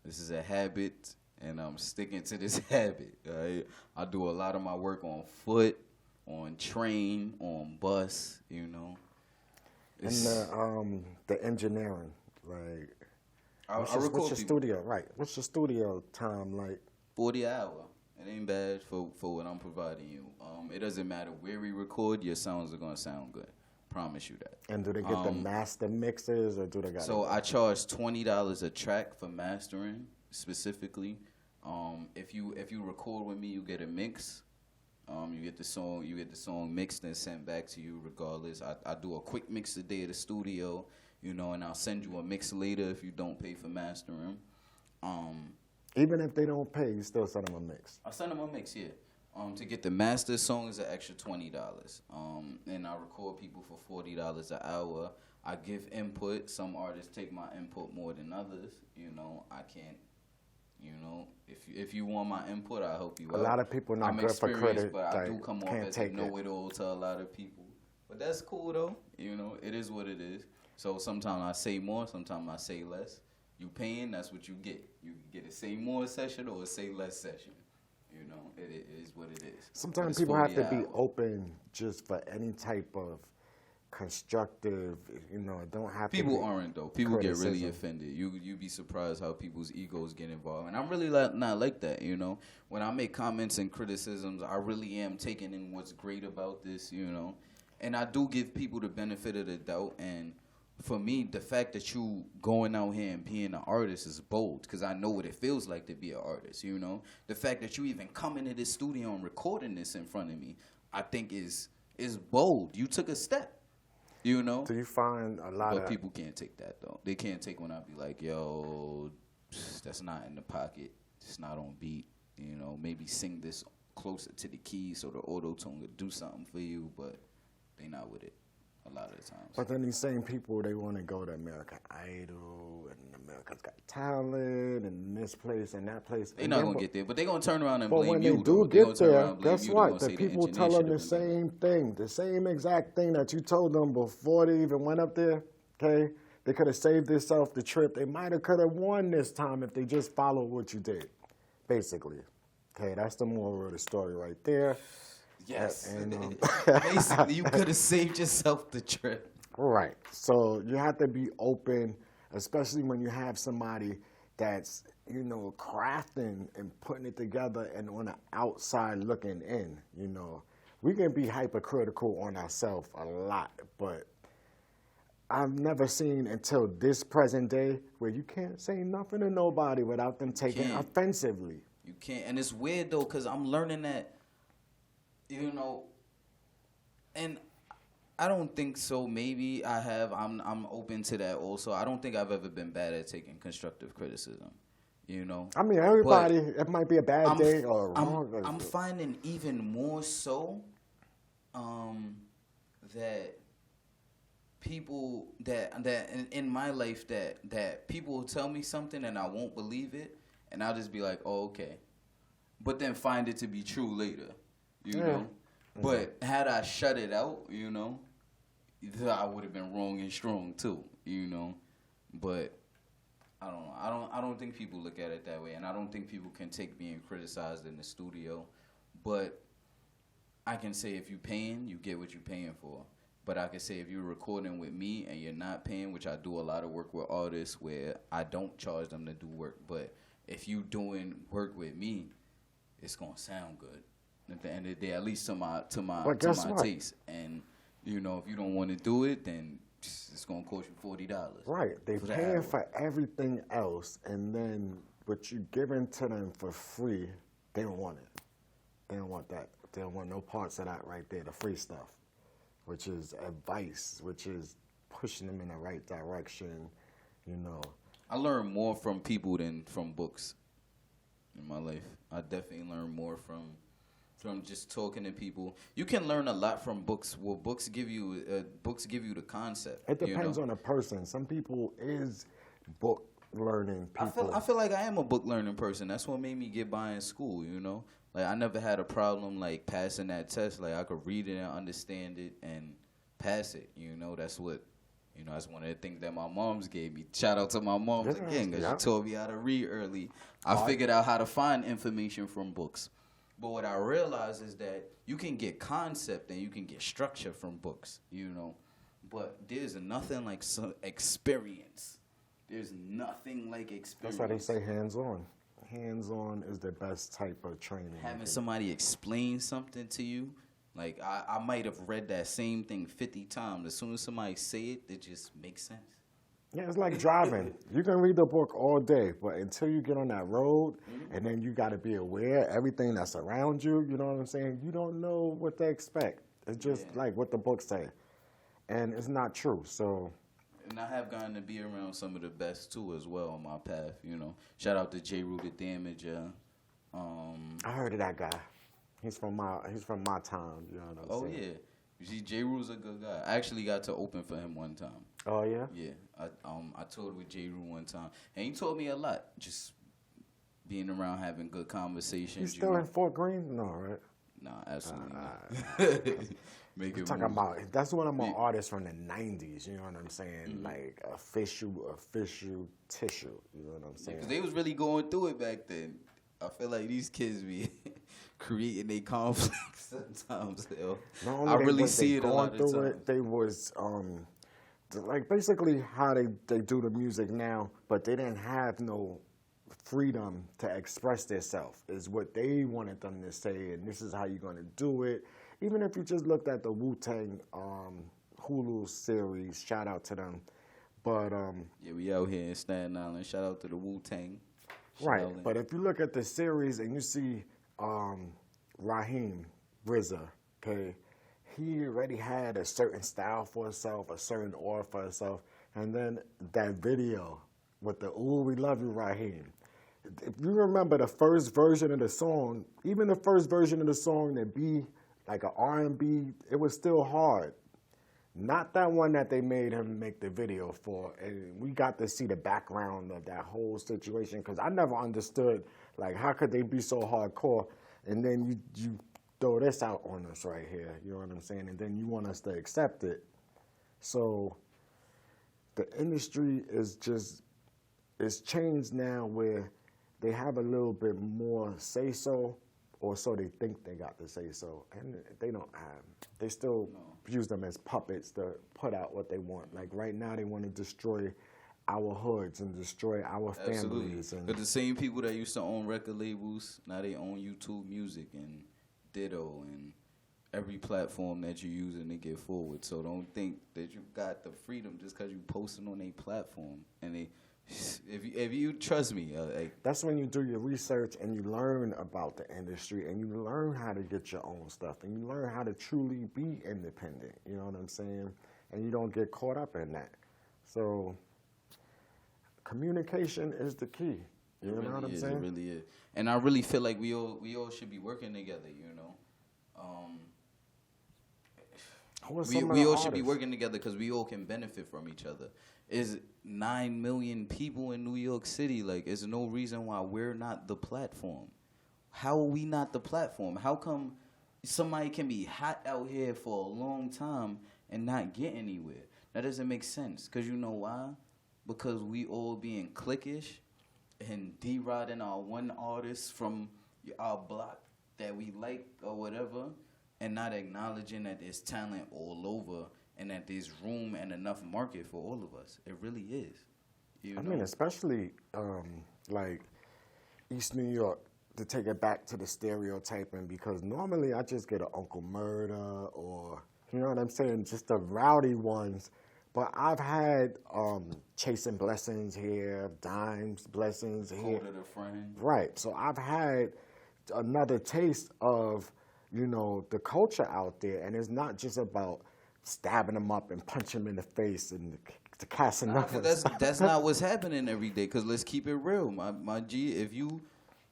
This is a habit, and I'm sticking to this habit. Right? I do a lot of my work on foot, on train, on bus. You know. And the engineering, like. I What's record your people. studio? Right. What's your studio time like? 40 hour. It ain't bad for what I'm providing you. It doesn't matter where we record, your sounds are gonna sound good. Promise you that. And do they get the master mixes, or do they got? So I charge $20 a track for mastering specifically. If you record with me, you get a mix. You get the song mixed and sent back to you regardless. I do a quick mix a day at the studio, you know, and I'll send you a mix later if you don't pay for mastering. Even if they don't pay, you still send them a mix. I send them a mix, yeah. To get the master song is an extra $20. And I record people for $40 an hour. I give input. Some artists take my input more than others. You know, I can't. You know, if you want my input, I'll help you out. A lot of people not I'm good for experienced, credit. but I do like, come off can't as a take it. know-it-all to a lot of people. But that's cool though. You know, it is what it is. So sometimes I say more, sometimes I say less. You paying, that's what you get. You get a say more session or a say less session. You know, it is what it is. But Sometimes it's people have 40 to be hours. open just for any type of constructive. You know, it don't have People to be aren't though. People get really criticism. offended. You be surprised how people's egos get involved, and I'm really not like that. You know, when I make comments and criticisms, I really am taking in what's great about this. You know, and I do give people the benefit of the doubt. And for me, the fact that you going out here and being an artist is bold, because I know what it feels like to be an artist. You know, the fact that you even come into this studio and recording this in front of me, I think is bold. You took a step. You know? Do you find a lot But of people can't take that, though. They can't take when I be like, yo, that's not in the pocket. It's not on beat. You know, maybe sing this closer to the key so the auto-tune could do something for you, but they not with it a lot of the times. But then these same people, they want to go to American Idol and America's Got Talent and this place and that place. They And not then going to get there, but they going to turn around and But blame when you, they though. do They gonna get turn around there, and blame guess you. They what? gonna The say the people engineer tell them the should've been same thing, the same exact thing that you told them before they even went up there. Okay, they could have saved themselves the trip. They might have could have won this time if they just followed what you did, basically. Okay, that's the moral of the story right there. Yes. And Basically, you could have saved yourself the trip. Right. So you have to be open, especially when you have somebody that's, you know, crafting and putting it together and on the outside looking in, you know. We can be hypercritical on ourselves a lot, but I've never seen until this present day where you can't say nothing to nobody without them taking can't. offensively. You can't. And it's weird, though, because I'm learning that, you know, and I don't think so. Maybe I have. I'm open to that also. I don't think I've ever been bad at taking constructive criticism. You know. I mean, everybody, it might be a bad day or wrong. I'm finding even more so that people that in my life that people will tell me something and I won't believe it, and I'll just be like, oh, okay, but then find it to be true later. You know. But had I shut it out, you know, I would have been wrong and strong too, you know. But I don't know. I don't think people look at it that way, and I don't think people can take being criticized in the studio. But I can say if you're paying, you get what you're paying for. But I can say if you're recording with me and you're not paying, which I do a lot of work with artists where I don't charge them to do work. But if you doing work with me, it's gonna sound good. At the end of the day, at least to my taste. And you know, if you don't want to do it, then it's gonna cost you $40. Right, they for the paying hour. for everything else, and then what you giving to them for free, they don't want it. They don't want that. They don't want no parts of that right there, the free stuff, which is advice, which is pushing them in the right direction, you know. I learn more from people than from books in my life. I definitely learn more from just talking to people. You can learn a lot from books. Well, books give you the concept. It depends you know? on the person. Some people is book learning people. I feel like I am a book learning person. That's what made me get by in school, you know? Like, I never had a problem, like, passing that test. Like, I could read it and understand it and pass it, you know? That's what, you know, that's one of the things that my moms gave me. Shout out to my moms again, because she taught me how to read early. I figured out how to find information from books. But what I realized is that you can get concept and you can get structure from books, you know? But there's nothing like some experience. There's nothing like experience. That's why they say hands-on. Hands-on is the best type of training. Having somebody explain something to you, like I might have read that same thing 50 times. As soon as somebody say it, it just makes sense. Yeah, it's like driving. You can read the book all day, but until you get on that road, and then you got to be aware of everything that's around you, you know what I'm saying? You don't know what to expect. It's just like what the books say. And it's not true, so... And I have gotten to be around some of the best, too, as well on my path, you know. Shout out to J. Rue the Damager. I heard of that guy. He's from my town, you know what I'm Oh, saying? yeah. You see, J. Rue's a good guy. I actually got to open for him one time. Oh, yeah? Yeah, I toured with J. Rue one time, and he taught me a lot. Just being around, having good conversations. He's still in Fort Greene? No, right? Nah, absolutely not. Make it Talking move. about, that's one of my artists from the 90s, you know what I'm saying? Like official tissue, you know what I'm saying? Because they was really going through it back then. I feel like these kids be creating their conflicts sometimes. Yo. Not only I they really was see they it a going lot of through time. it, they was like basically how they do the music now, but they didn't have no freedom to express themselves is what they wanted them to say, and this is how you're gonna do it. Even if you just looked at the Wu-Tang Hulu series, shout out to them. But Yeah, we out here in Staten Island. Shout out to the Wu-Tang. right, but if you look at the series and you see Raheem RZA, okay, he already had a certain style for himself, a certain aura for himself, and then that video with the "Ooh, we love you, Raheem." If you remember the first version of the song, even the first version of the song that be like an R&B, it was still hard. Not that one that they made him make the video for. And we got to see the background of that whole situation because I never understood, like, how could they be so hardcore? And then you throw this out on us right here, you know what I'm saying? And then you want us to accept it. So the industry is just, it's changed now where they have a little bit more say-so, or so they think they got to say so, and they don't have. They still use them as puppets to put out what they want. Like right now, they want to destroy our hoods and destroy our families. Absolutely. And But the same people that used to own record labels, now they own YouTube Music and Ditto and every platform that you use and they get forward. So don't think that you got the freedom just because you posting on a platform. And they, if you trust me, like, that's when you do your research and you learn about the industry and you learn how to get your own stuff and you learn how to truly be independent. You know what I'm saying? And you don't get caught up in that. So communication is the key. You know what I'm saying? It really is. And I really feel like we all should be working together, you know. We all should be working together because we all can benefit from each other. Is 9 million people in New York City. Like, there's no reason why we're not the platform. How are we not the platform? How come somebody can be hot out here for a long time and not get anywhere? That doesn't make sense. Because you know why? Because we all being cliquish and D-Rodding our one artist from our block that we like or whatever, and not acknowledging that there's talent all over and that there's room and enough market for all of us. It really is. You know? I mean, especially like East New York, to take it back to the stereotyping, because normally I just get an Uncle Murder or, you know what I'm saying, just the rowdy ones. But I've had Chasing Blessings here, Dimes Blessings here. Quarter the friend. Right. So I've had another taste of, you know, the culture out there. And it's not just about stabbing them up and punching them in the face and to cast enough. That's not what's happening every day. Because let's keep it real, my G. If you,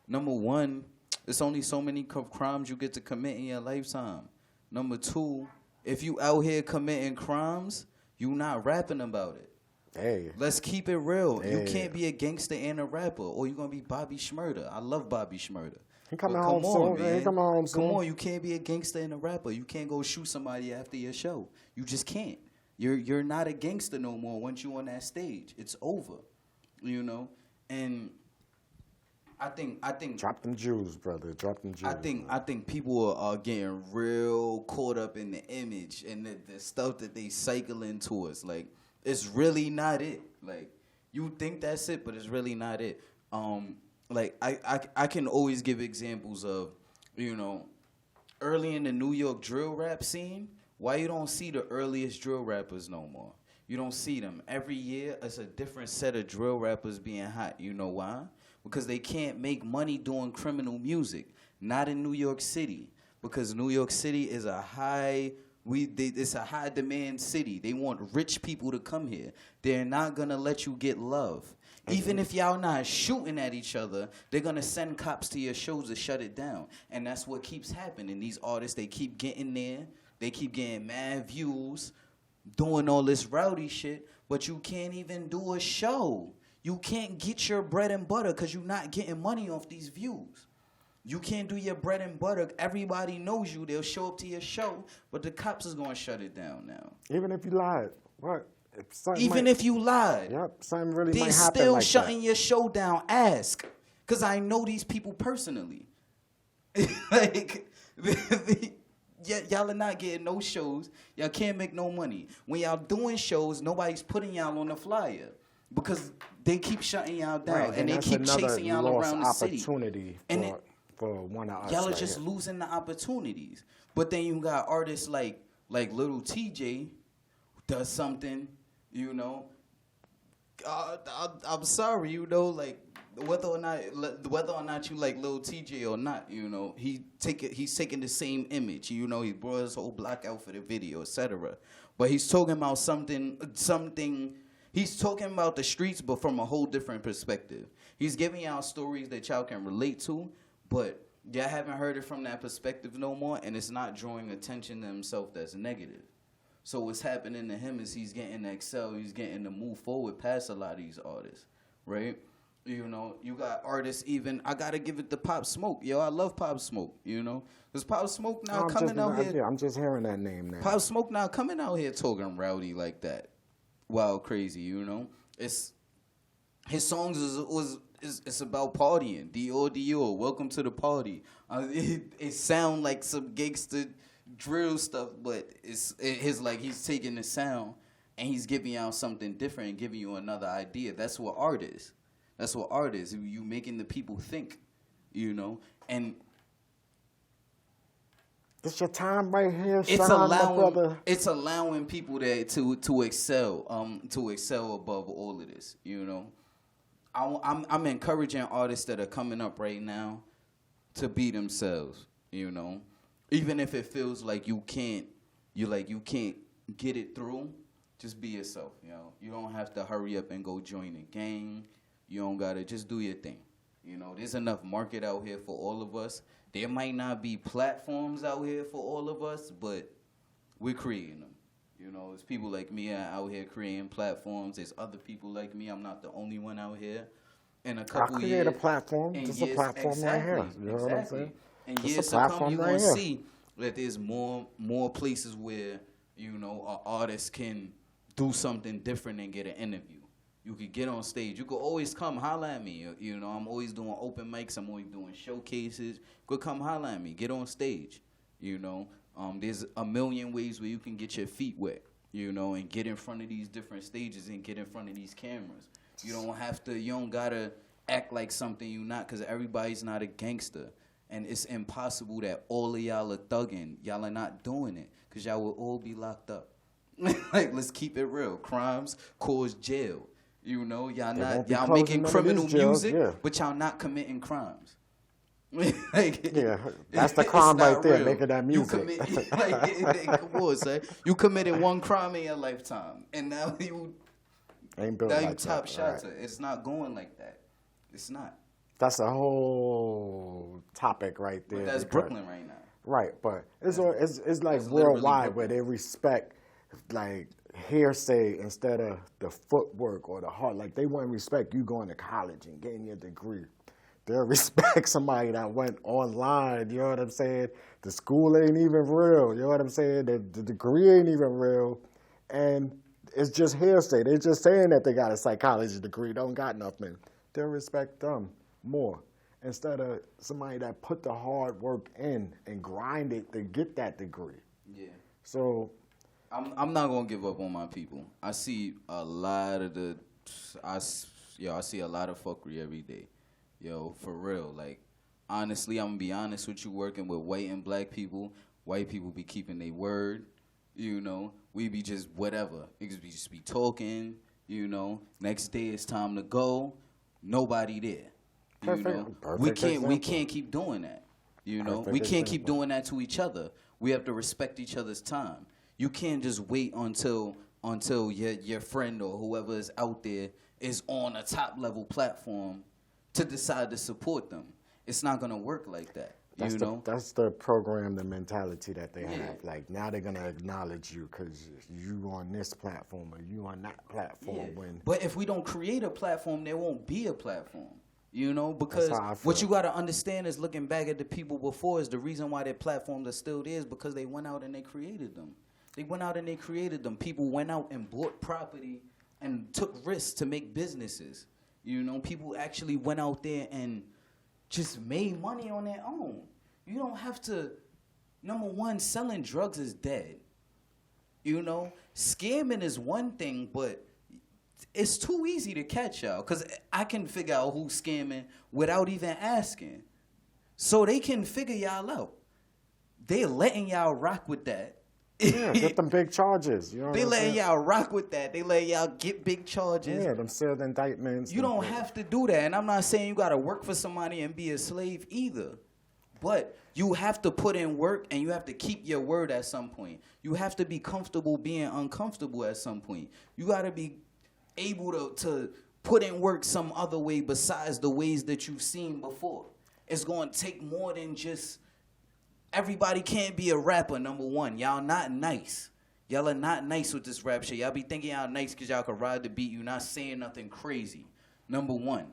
number one, it's only so many crimes you get to commit in your lifetime. Number two, if you out here committing crimes, you not rapping about it. Hey. Let's keep it real. Hey. You can't be a gangster and a rapper, or you're gonna be Bobby Shmurda. I love Bobby Shmurda. He coming home soon. Man. He coming home soon. Come on, you can't be a gangster and a rapper. You can't go shoot somebody after your show. You just can't. You're not a gangster no more once you on that stage. It's over. You know? And I think Drop them Jews, brother. Drop them Jews. I think people are getting real caught up in the image and the stuff that they cycling towards. Like, it's really not it. Like, you think that's it, but it's really not it. Like, I can always give examples of, you know, early in the New York drill rap scene, why you don't see the earliest drill rappers no more. You don't see them. Every year, it's a different set of drill rappers being hot. You know why? Because they can't make money doing criminal music. Not in New York City. Because New York City is a it's a high demand city. They want rich people to come here. They're not gonna let you get love. Even if y'all not shooting at each other, they're gonna send cops to your shows to shut it down. And that's what keeps happening. These artists, they keep getting there. They keep getting mad views, doing all this rowdy shit, but you can't even do a show. You can't get your bread and butter because you're not getting money off these views. You can't do your bread and butter. Everybody knows you. They'll show up to your show, but the cops is going to shut it down now. Even if you lied. What? If you lied. Yep, something really They're might happen still like shutting that. your show down. Ask. Because I know these people personally. Like, y'all are not getting no shows. Y'all can't make no money. When y'all doing shows, nobody's putting y'all on the flyer because they keep shutting y'all down Right, and they that's keep another chasing y'all lost around the city. opportunity And for one of us. y'all are right just here. losing the opportunities. But then you got artists like Little TJ does something, you know. I'm sorry, you know, like whether or not you like Lil TJ or not, you know, he's taking the same image, you know, he brought his whole block out for the video, etc. But he's talking about something. He's talking about the streets, but from a whole different perspective. He's giving y'all stories that y'all can relate to, but y'all haven't heard it from that perspective no more, and it's not drawing attention to himself that's negative. So what's happening to him is he's getting to excel, he's getting to move forward past a lot of these artists, right? You know, you got artists even, I got to give it to Pop Smoke. Yo, I love Pop Smoke, you know? Because Pop Smoke now coming out here. Yeah, I'm just hearing that name now. Pop Smoke now coming out here talking rowdy like that. Wild crazy, you know? His songs it's about partying. Dior, welcome to the party. It sound like some gangster drill stuff, but it's like he's taking the sound and he's giving y'all something different and giving you another idea. That's what art is. That's what art is. You making the people think, you know, and it's your time right here, it's Sean, my brother. allowing people to excel above all of this, you know. I'm encouraging artists that are coming up right now to be themselves, you know. Even if it feels like you can't get it through, just be yourself, you know. You don't have to hurry up and go join a gang. You don't gotta just do your thing. You know, there's enough market out here for all of us. There might not be platforms out here for all of us, but we're creating them. You know, there's people like me out here creating platforms. There's other people like me. I'm not the only one out here. In a couple years, create a platform. Just a platform right here. You know what I'm saying? And Just a years to come, platform you're right going to here. see that there's more places where, you know, an artist can do something different and get an interview. You could get on stage. You could always come holler at me. You know, I'm always doing open mics. I'm always doing showcases. Go come holler at me. Get on stage. You know, there's a million ways where you can get your feet wet, you know, and get in front of these different stages and get in front of these cameras. You don't gotta act like something you're not, because everybody's not a gangster. And it's impossible that all of y'all are thugging. Y'all are not doing it, because y'all will all be locked up. Like, let's keep it real. Crimes cause jail. You know, y'all making criminal music, yeah, but y'all not committing crimes. Like, yeah, that's the crime right there, real. making that music. Come on, son. You committed one crime in your lifetime, and now you ain't built now like you top that, shotter. right. It's not going like that. It's not. That's a whole topic right there. But that's because- Brooklyn right now. Right, but it's like That's literally worldwide where Brooklyn. they respect like hearsay instead of the footwork or the heart. Like they wouldn't respect you going to college and getting your degree. They'll respect somebody that went online, you know what I'm saying? The school ain't even real, you know what I'm saying? The degree ain't even real. And it's just hearsay. They're just saying that they got a psychology degree, don't got nothing. They'll respect them more instead of somebody that put the hard work in and grind it to get that degree. Yeah. So I'm not gonna give up on my people. I see a lot of I see a lot of fuckery every day. Yo, for real. Like, honestly, I'm gonna be honest with you. Working with white and black people, white people be keeping their word. You know, we be just whatever. Niggas be just be talking. You know, next day it's time to go. Nobody there. You know, we can't keep doing that. You know, we can't keep doing that to each other. We have to respect each other's time. You can't just wait until your friend or whoever is out there is on a top level platform to decide to support them. It's not gonna work like that. that's the program, the mentality that they Yeah. have. Like now they're gonna acknowledge you because you on this platform or you on that platform. When But if we don't create a platform, there won't be a platform. You know, because how I what feel. you got to understand is looking back at the people before is the reason why their platforms are still there is because they went out and they created them. People went out and bought property and took risks to make businesses. You know, people actually went out there and just made money on their own. You don't have to. Number one, selling drugs is dead. You know, scamming is one thing, but it's too easy to catch y'all. Because I can figure out who's scamming without even asking. So they can figure y'all out. They're letting y'all rock with that. Yeah, get them big charges. You know They what I'm letting saying? y'all rock with that. They letting y'all get big charges. Yeah, them sealed indictments. You don't have to do that. And I'm not saying you got to work for somebody and be a slave either. But you have to put in work and you have to keep your word at some point. You have to be comfortable being uncomfortable at some point. You got to be able to put in work some other way besides the ways that you've seen before. It's going to take more than just... Everybody can't be a rapper, number one. Y'all not nice. Y'all are not nice with this rap shit. Y'all be thinking y'all nice because y'all can ride the beat. You not saying nothing crazy. Number one.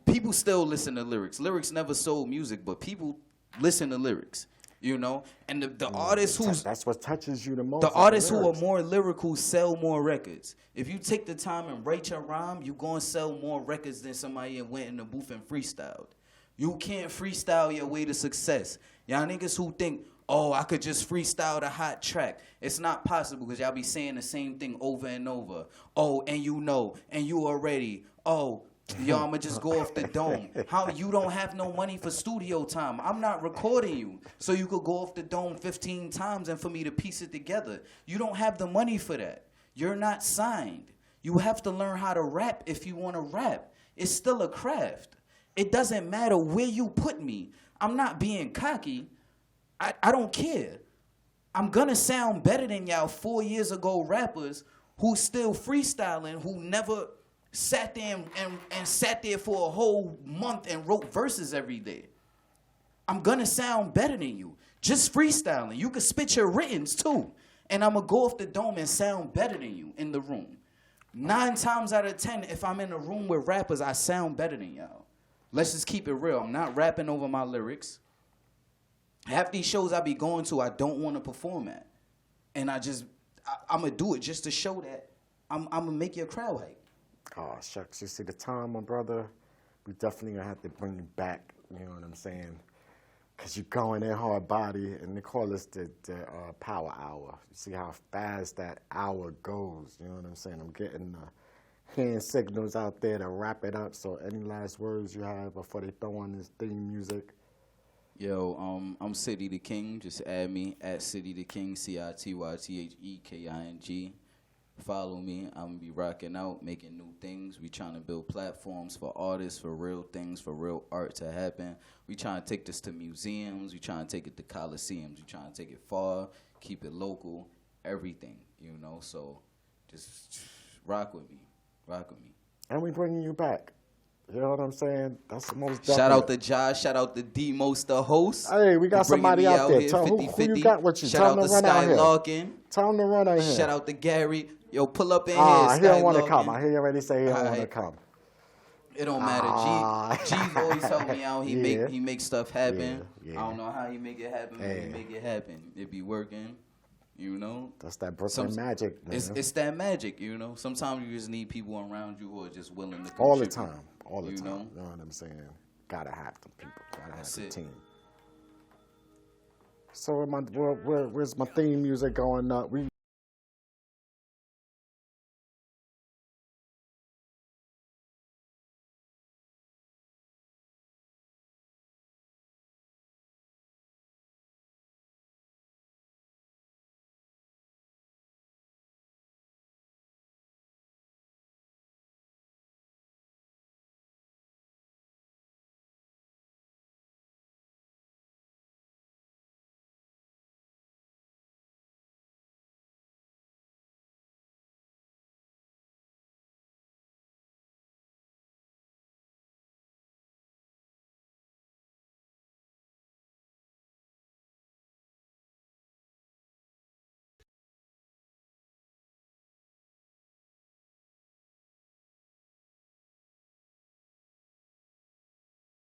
People still listen to lyrics. Lyrics never sold music, but people listen to lyrics, you know? And the artists who's... That's what touches you the most. The artists who are more lyrical sell more records. If you take the time and write your rhyme, you're going to sell more records than somebody that went in the booth and freestyled. You can't freestyle your way to success. Y'all niggas who think, oh, I could just freestyle the hot track. It's not possible because y'all be saying the same thing over and over. Oh, and you know, and you already. Oh, yo, I'ma just go off the dome. How you don't have no money for studio time? I'm not recording you, so you could go off the dome 15 times and for me to piece it together. You don't have the money for that. You're not signed. You have to learn how to rap if you want to rap. It's still a craft. It doesn't matter where you put me. I'm not being cocky. I don't care. I'm going to sound better than y'all 4 years ago rappers who still freestyling, who never sat there and sat there for a whole month and wrote verses every day. I'm going to sound better than you. Just freestyling. You can spit your writtens too. And I'm going to go off the dome and sound better than you in the room. 9 times out of 10, if I'm in a room with rappers, I sound better than y'all. Let's just keep it real. I'm not rapping over my lyrics. Half these shows I be going to, I don't want to perform at. And I'm going to do it just to show that I'm going to make your crowd hype. Oh, shucks. You see the time, my brother? We definitely going to have to bring you back. You know what I'm saying? Because you're going in hard body, and they call this the power hour. You see how fast that hour goes. You know what I'm saying? I'm getting hand signals out there to wrap it up. So any last words you have before they throw on this theme music? Yo, I'm CiTy the King. Just add me at CiTy the King, CiTyTheKing. Follow me. I'm going to be rocking out, making new things. We trying to build platforms for artists, for real things, for real art to happen. We trying to take this to museums. We trying to take it to coliseums. We trying to take it far, keep it local, everything, you know. So just rock with me. Rock with me. And we bringing you back. You know what I'm saying? That's the most Shout out to Josh. Shout out to D-Most, the host. Hey, we got for bringing somebody me out there. here, Tell who 50-50. you got with you. Shout Tell out him to to run out Sky here. Larkin. Tell him to run out here. Shout out to Gary. Yo, pull up in here, He don't want to Larkin. come. I hear you already say he don't want to Alright. come. It don't matter. G's always help me out. He Yeah. make stuff happen. Yeah. I don't know how he make it happen, but he make it happen. It be working, you know. That's that Brooklyn magic, man. It's that magic, you know. Sometimes you just need people around you who are just willing to contribute. All the time. All the You time. know? You know what I'm saying? Gotta have the people. Gotta have That's the it. team. So where's my theme music going up? We